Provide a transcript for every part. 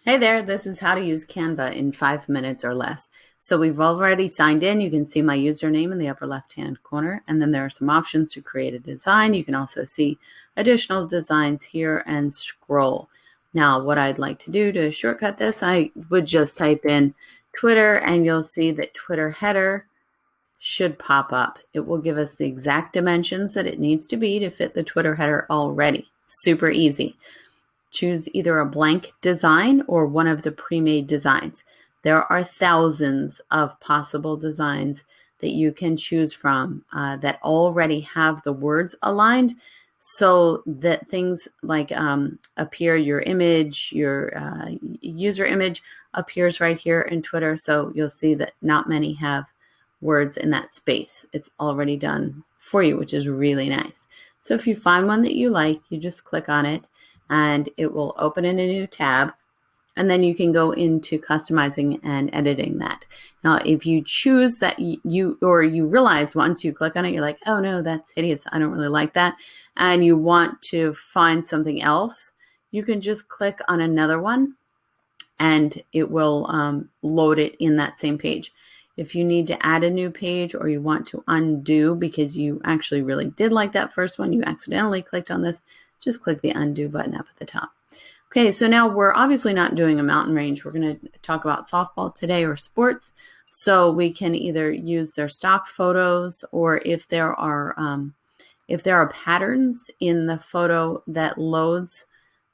Hey there, this is how to use Canva in 5 minutes or less. So we've already signed in. You can see my username in the upper left-hand corner, and then there are some options to create a design. You can also see additional designs here and scroll. Now, what I'd like to do to shortcut this, I would just type in Twitter, and you'll see that Twitter header should pop up. It will give us the exact dimensions that it needs to be to fit the Twitter header already. Super easy. Choose either a blank design or one of the pre-made designs. There are thousands of possible designs that you can choose from that already have the words aligned so that things like appear, your image, your user image appears right here in Twitter. So you'll see that not many have words in that space. It's already done for you, which is really nice. So if you find one that you like, you just click on it and it will open in a new tab, and then you can go into customizing and editing that. Now, if you choose that you realize once you click on it, you're like, oh no, that's hideous, I don't really like that, and you want to find something else, you can just click on another one and it will load it in that same page. If you need to add a new page or you want to undo because you actually really did like that first one, you accidentally clicked on this, just click the undo button up at the top. Okay, so now we're obviously not doing a mountain range. We're going to talk about softball today or sports. So we can either use their stock photos, or if there are patterns in the photo that loads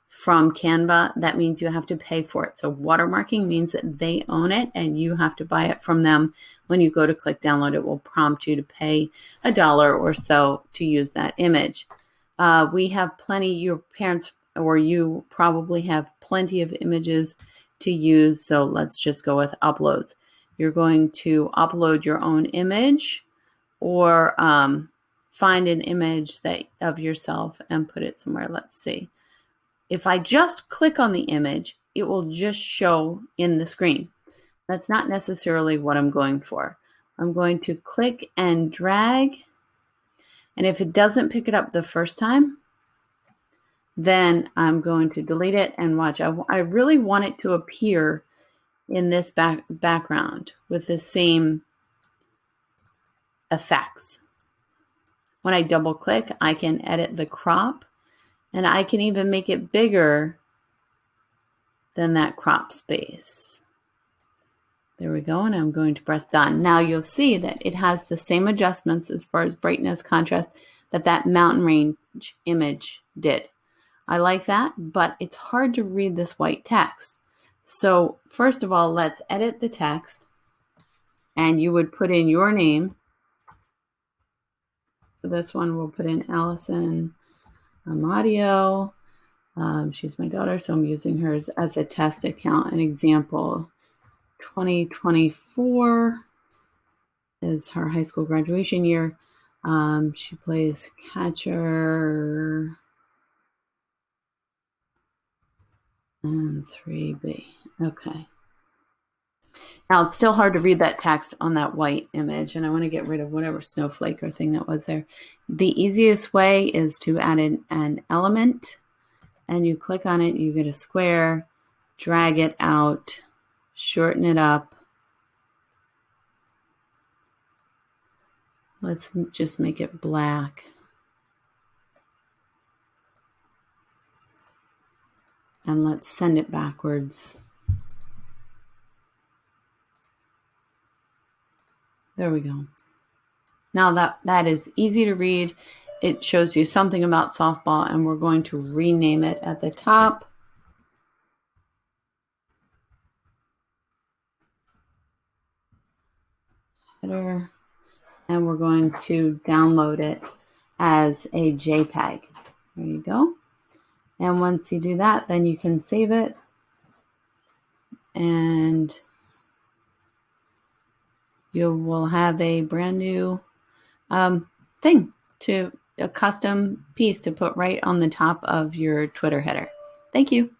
from Canva, that means you have to pay for it. So watermarking means that they own it and you have to buy it from them. When you go to click download, it will prompt you to pay $1 or so to use that image. We have plenty, your parents or you probably have plenty of images to use. So let's just go with uploads. You're going to upload your own image or find an image of yourself and put it somewhere. Let's see. If I just click on the image, it will just show in the screen. That's not necessarily what I'm going for. I'm going to click and drag. And if it doesn't pick it up the first time, then I'm going to delete it and watch. I really want it to appear in this background with the same effects. When I double click, I can edit the crop, and I can even make it bigger than that crop space. There we go, and I'm going to press done. Now you'll see that it has the same adjustments as far as brightness, contrast, that mountain range image did. I like that, but it's hard to read this white text. So first of all, let's edit the text, and you would put in your name. For this one, we'll put in Allison Amadio. She's my daughter, so I'm using hers as a test account. An example, 2024 is her high school graduation year. She plays catcher and 3B. Okay. Now it's still hard to read that text on that white image, and I want to get rid of whatever snowflake or thing that was there. The easiest way is to add in an element, and you click on it, you get a square, drag it out, shorten it up. Let's just make it black. And let's send it backwards. There we go. Now that is easy to read. It shows you something about softball, and we're going to rename it at the top. Header. And we're going to download it as a JPEG. There you go. And once you do that, then you can save it. And you will have a brand new thing, a custom piece to put right on the top of your Twitter header. Thank you.